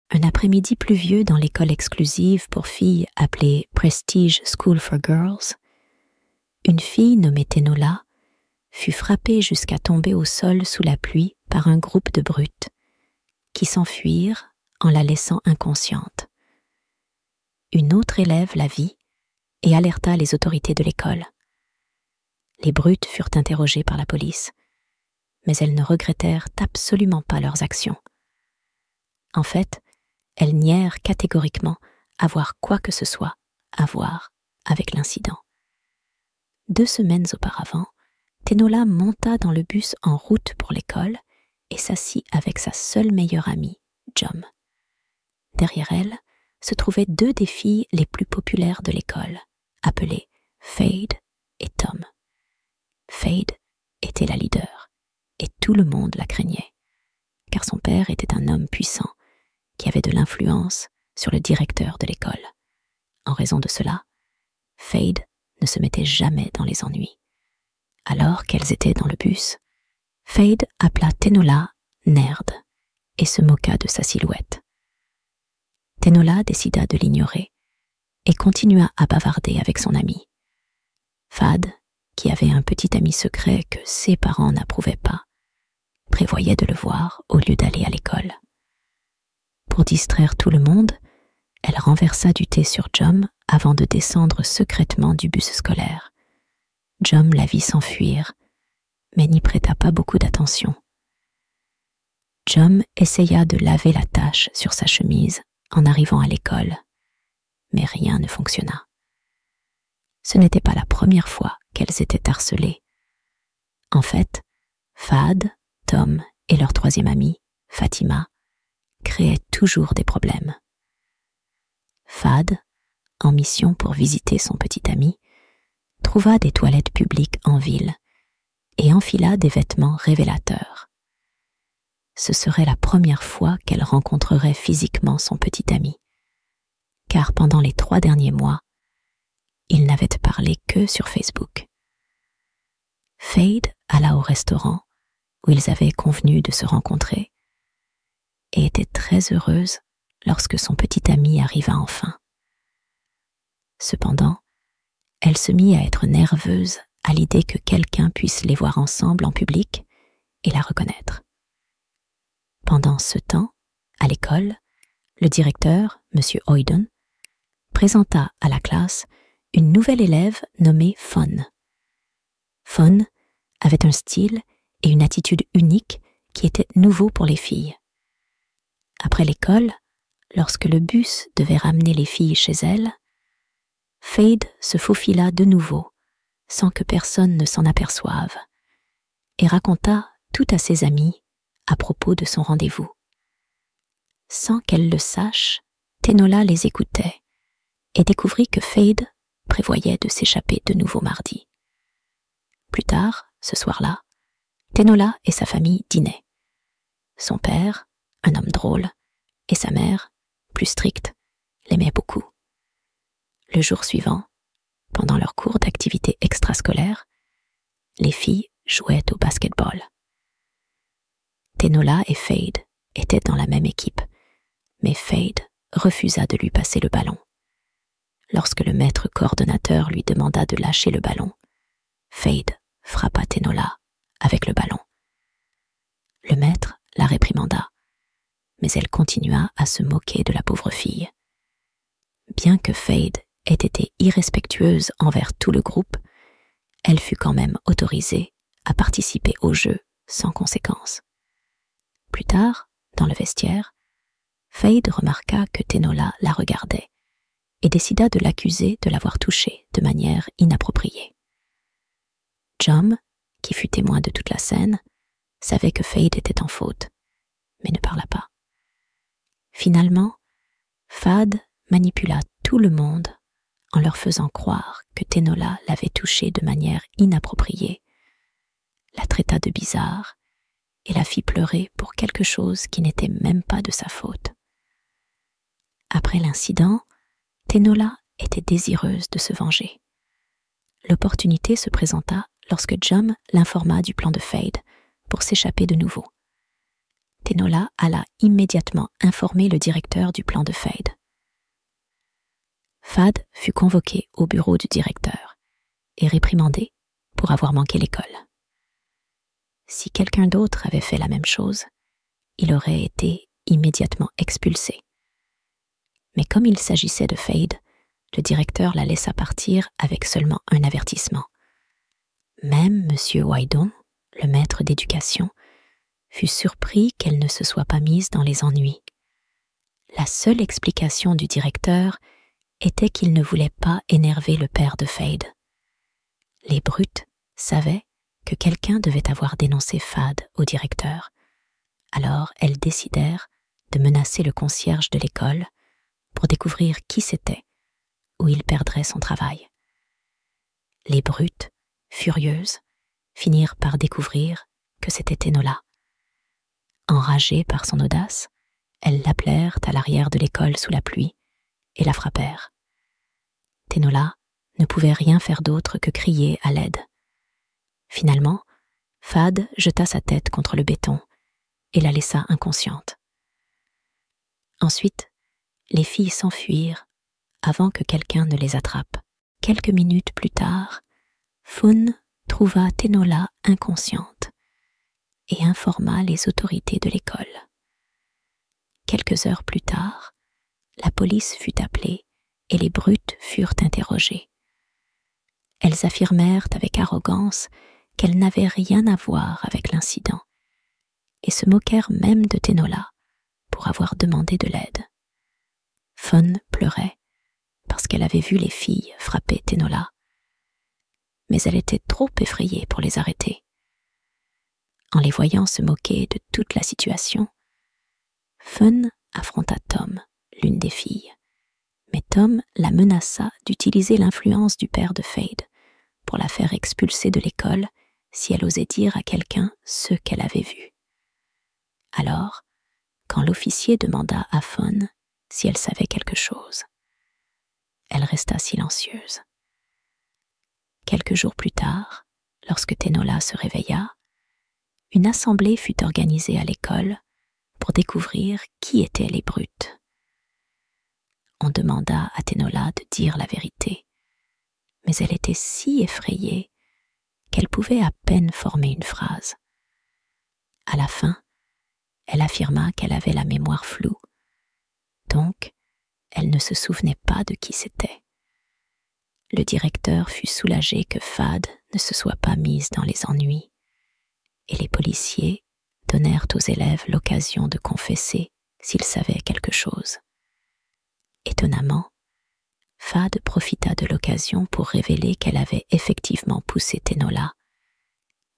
un après-midi pluvieux dans l'école exclusive pour filles appelée Prestige School for Girls, une fille nommée Tenola fut frappée jusqu'à tomber au sol sous la pluie par un groupe de brutes qui s'enfuirent en la laissant inconsciente. Une autre élève la vit et alerta les autorités de l'école. Les brutes furent interrogées par la police, mais elles ne regrettèrent absolument pas leurs actions. En fait, elles nièrent catégoriquement avoir quoi que ce soit à voir avec l'incident. 2 semaines auparavant, Tenola monta dans le bus en route pour l'école et s'assit avec sa seule meilleure amie, Jom. Derrière elle se trouvaient 2 des filles les plus populaires de l'école, appelées Fade et Tom. Fade était la leader, et tout le monde la craignait, car son père était un homme puissant qui avait de l'influence sur le directeur de l'école. En raison de cela, Fade ne se mettait jamais dans les ennuis. Alors qu'elles étaient dans le bus, Fade appela Tenola nerd et se moqua de sa silhouette. Tenola décida de l'ignorer et continua à bavarder avec son ami. Fad, qui avait un petit ami secret que ses parents n'approuvaient pas, prévoyait de le voir au lieu d'aller à l'école. Pour distraire tout le monde, elle renversa du thé sur Jom avant de descendre secrètement du bus scolaire. Jom la vit s'enfuir, mais n'y prêta pas beaucoup d'attention. Jom essaya de laver la tache sur sa chemise en arrivant à l'école, mais rien ne fonctionna. Ce n'était pas la première fois qu'elles étaient harcelées. En fait, Fad, Tom et leur 3e amie, Fatima, créaient toujours des problèmes. Fad, en mission pour visiter son petit ami, trouva des toilettes publiques en ville et enfila des vêtements révélateurs. Ce serait la première fois qu'elle rencontrerait physiquement son petit ami, car pendant les 3 derniers mois, ils n'avaient parlé que sur Facebook. Fade alla au restaurant où ils avaient convenu de se rencontrer et était très heureuse lorsque son petit ami arriva enfin. Cependant, elle se mit à être nerveuse à l'idée que quelqu'un puisse les voir ensemble en public et la reconnaître. Pendant ce temps, à l'école, le directeur, M. Oyden, présenta à la classe une nouvelle élève nommée Fun. Fun avait un style et une attitude unique qui étaient nouveaux pour les filles. Après l'école, lorsque le bus devait ramener les filles chez elles, Fade se faufila de nouveau, sans que personne ne s'en aperçoive, et raconta tout à ses amis à propos de son rendez-vous. Sans qu'elle le sache, Tenola les écoutait et découvrit que Fade prévoyait de s'échapper de nouveau mardi. Plus tard, ce soir-là, Tenola et sa famille dînaient. Son père, un homme drôle, et sa mère, plus stricte, l'aimaient beaucoup. Le jour suivant, pendant leur cours d'activité extrascolaire, les filles jouaient au basketball. Tenola et Fade étaient dans la même équipe, mais Fade refusa de lui passer le ballon. Lorsque le maître coordonnateur lui demanda de lâcher le ballon, Fade frappa Tenola avec le ballon. Le maître la réprimanda, mais elle continua à se moquer de la pauvre fille. Bien que Fade ait été irrespectueuse envers tout le groupe, elle fut quand même autorisée à participer au jeu sans conséquence. Plus tard, dans le vestiaire, Fade remarqua que Tenola la regardait et décida de l'accuser de l'avoir touchée de manière inappropriée. Jom, qui fut témoin de toute la scène, savait que Fade était en faute, mais ne parla pas. Finalement, Fad manipula tout le monde en leur faisant croire que Tenola l'avait touchée de manière inappropriée, la traita de bizarre et la fit pleurer pour quelque chose qui n'était même pas de sa faute. Après l'incident, Tenola était désireuse de se venger. L'opportunité se présenta lorsque Jom l'informa du plan de Fade pour s'échapper de nouveau. Tenola alla immédiatement informer le directeur du plan de Fade. Fad fut convoqué au bureau du directeur et réprimandé pour avoir manqué l'école. Si quelqu'un d'autre avait fait la même chose, il aurait été immédiatement expulsé. Mais comme il s'agissait de Fade, le directeur la laissa partir avec seulement un avertissement. Même M. Wydon, le maître d'éducation, fut surpris qu'elle ne se soit pas mise dans les ennuis. La seule explication du directeur était qu'il ne voulait pas énerver le père de Fade. Les brutes savaient que quelqu'un devait avoir dénoncé Fad au directeur. Alors elles décidèrent de menacer le concierge de l'école pour découvrir qui c'était ou il perdrait son travail. Les brutes, furieuses, finirent par découvrir que c'était Tenola. Enragées par son audace, elles l'appelèrent à l'arrière de l'école sous la pluie et la frappèrent. Tenola ne pouvait rien faire d'autre que crier à l'aide. Finalement, Fad jeta sa tête contre le béton et la laissa inconsciente. Ensuite, les filles s'enfuirent avant que quelqu'un ne les attrape. Quelques minutes plus tard, Fun trouva Tenola inconsciente et informa les autorités de l'école. Quelques heures plus tard, la police fut appelée et les brutes furent interrogées. Elles affirmèrent avec arrogance qu'elles n'avaient rien à voir avec l'incident et se moquèrent même de Tenola pour avoir demandé de l'aide. Fun pleurait parce qu'elle avait vu les filles frapper Tenola, mais elle était trop effrayée pour les arrêter. En les voyant se moquer de toute la situation, Fun affronta Tom, l'une des filles, mais Tom la menaça d'utiliser l'influence du père de Fade pour la faire expulser de l'école si elle osait dire à quelqu'un ce qu'elle avait vu. Alors, quand l'officier demanda à Fun si elle savait quelque chose, elle resta silencieuse. Quelques jours plus tard, lorsque Tenola se réveilla, une assemblée fut organisée à l'école pour découvrir qui étaient les brutes. On demanda à Tenola de dire la vérité, mais elle était si effrayée qu'elle pouvait à peine former une phrase. À la fin, elle affirma qu'elle avait la mémoire floue, donc elle ne se souvenait pas de qui c'était. Le directeur fut soulagé que Fad ne se soit pas mise dans les ennuis, et les policiers donnèrent aux élèves l'occasion de confesser s'ils savaient quelque chose. Étonnamment, Fad profita de l'occasion pour révéler qu'elle avait effectivement poussé Tenola,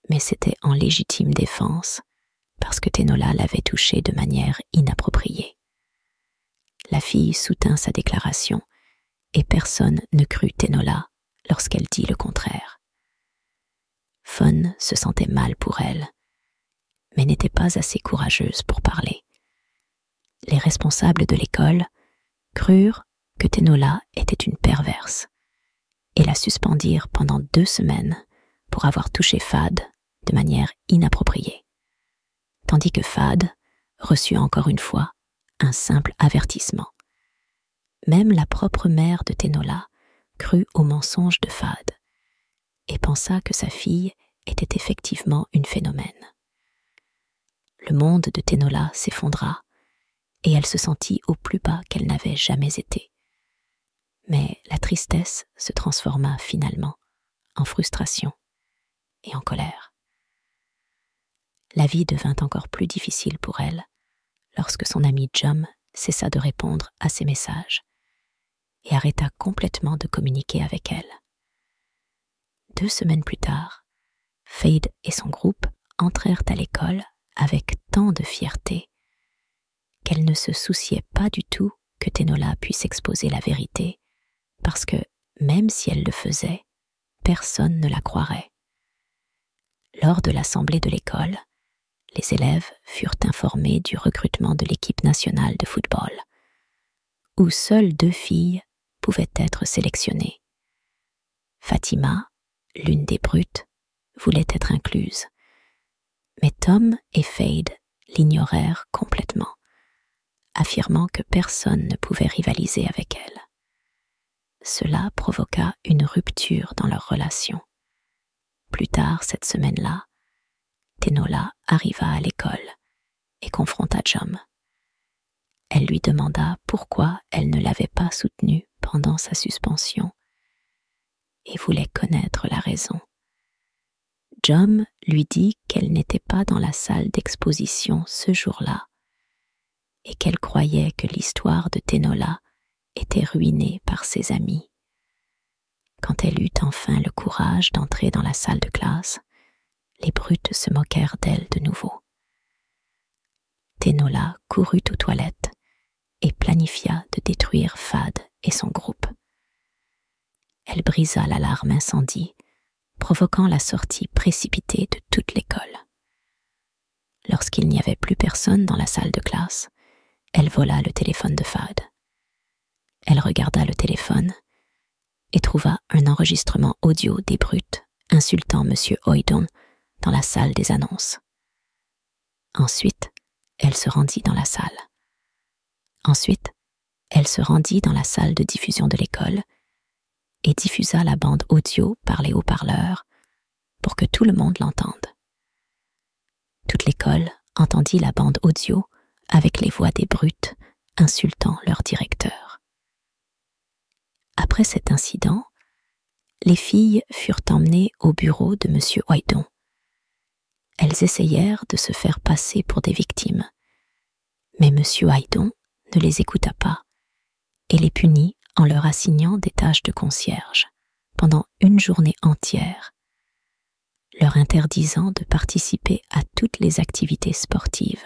mais c'était en légitime défense parce que Tenola l'avait touchée de manière inappropriée. La fille soutint sa déclaration et personne ne crut Tenola lorsqu'elle dit le contraire. Fun se sentait mal pour elle, mais n'était pas assez courageuse pour parler. Les responsables de l'école crurent que Tenola était une perverse et la suspendirent pendant 2 semaines pour avoir touché Fad de manière inappropriée, tandis que Fad reçut encore une fois un simple avertissement. Même la propre mère de Tenola crut au mensonge de Fad et pensa que sa fille était effectivement une phénomène. Le monde de Tenola s'effondra et elle se sentit au plus bas qu'elle n'avait jamais été. Mais la tristesse se transforma finalement en frustration et en colère. La vie devint encore plus difficile pour elle lorsque son ami Jum cessa de répondre à ses messages et arrêta complètement de communiquer avec elle. 2 semaines plus tard, Fade et son groupe entrèrent à l'école avec tant de fierté qu'elle ne se souciait pas du tout que Tenola puisse exposer la vérité, parce que, même si elle le faisait, personne ne la croirait. Lors de l'assemblée de l'école, les élèves furent informés du recrutement de l'équipe nationale de football, où seules 2 filles pouvaient être sélectionnées. Fatima, l'une des brutes, voulait être incluse, mais Tom et Fade l'ignorèrent complètement, affirmant que personne ne pouvait rivaliser avec elle. Cela provoqua une rupture dans leur relation. Plus tard cette semaine-là, Tenola arriva à l'école et confronta Jom. Elle lui demanda pourquoi elle ne l'avait pas soutenu pendant sa suspension et voulait connaître la raison. Jom lui dit qu'elle n'était pas dans la salle d'exposition ce jour-là et qu'elle croyait que l'histoire de Tenola était ruinée par ses amis. Quand elle eut enfin le courage d'entrer dans la salle de classe, les brutes se moquèrent d'elle de nouveau. Tenola courut aux toilettes et planifia de détruire Fad et son groupe. Elle brisa l'alarme incendie, provoquant la sortie précipitée de toute l'école. Lorsqu'il n'y avait plus personne dans la salle de classe, elle vola le téléphone de Fad. Elle regarda le téléphone et trouva un enregistrement audio des brutes insultant M. Oydon dans la salle des annonces. Ensuite, elle se rendit dans la salle. Ensuite, elle se rendit dans la salle de diffusion de l'école et diffusa la bande audio par les haut-parleurs pour que tout le monde l'entende. Toute l'école entendit la bande audio avec les voix des brutes insultant leur directeur. Après cet incident, les filles furent emmenées au bureau de M. Oydon. Elles essayèrent de se faire passer pour des victimes, mais M. Oydon ne les écouta pas et les punit en leur assignant des tâches de concierge pendant une journée entière, leur interdisant de participer à toutes les activités sportives,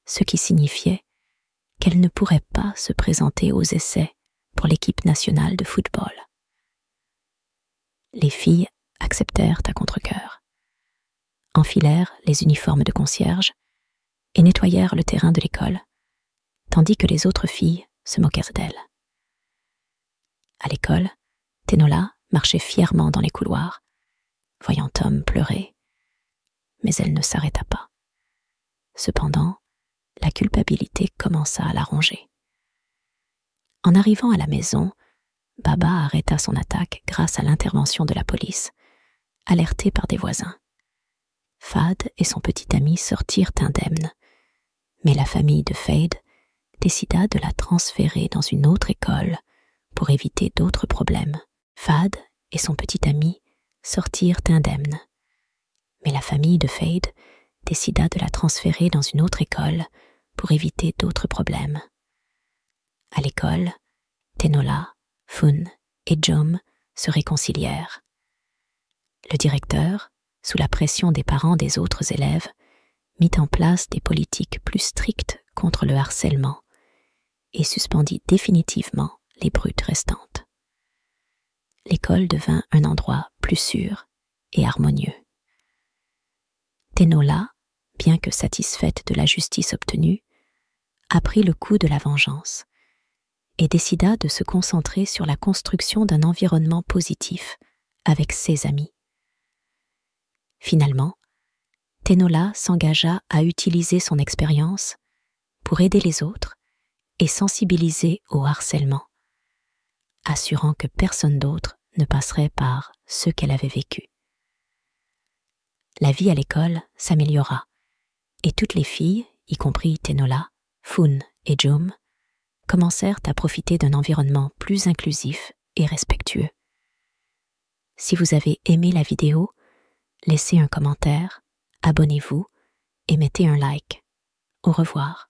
ce qui signifiait qu'elles ne pourraient pas se présenter aux essais pour l'équipe nationale de football. Les filles acceptèrent à contre-cœur, enfilèrent les uniformes de concierge et nettoyèrent le terrain de l'école, tandis que les autres filles se moquèrent d'elles. À l'école, Tenola marchait fièrement dans les couloirs, voyant Tom pleurer, mais elle ne s'arrêta pas. Cependant, la culpabilité commença à la ronger. En arrivant à la maison, Baba arrêta son attaque grâce à l'intervention de la police, alertée par des voisins. Fad et son petit ami sortirent indemnes, mais la famille de Fade décida de la transférer dans une autre école pour éviter d'autres problèmes. Fad et son petit ami sortirent indemnes, mais la famille de Fade décida de la transférer dans une autre école pour éviter d'autres problèmes. À l'école, Tenola, Fun et Jom se réconcilièrent. Le directeur, sous la pression des parents des autres élèves, mit en place des politiques plus strictes contre le harcèlement et suspendit définitivement les brutes restantes. L'école devint un endroit plus sûr et harmonieux. Tenola, bien que satisfaite de la justice obtenue, apprit le coup de la vengeance et décida de se concentrer sur la construction d'un environnement positif avec ses amis. Finalement, Tenola s'engagea à utiliser son expérience pour aider les autres et sensibiliser au harcèlement, assurant que personne d'autre ne passerait par ce qu'elle avait vécu. La vie à l'école s'améliora et toutes les filles, y compris Tenola, Fun et Jom, commencèrent à profiter d'un environnement plus inclusif et respectueux. Si vous avez aimé la vidéo, laissez un commentaire, abonnez-vous et mettez un like. Au revoir.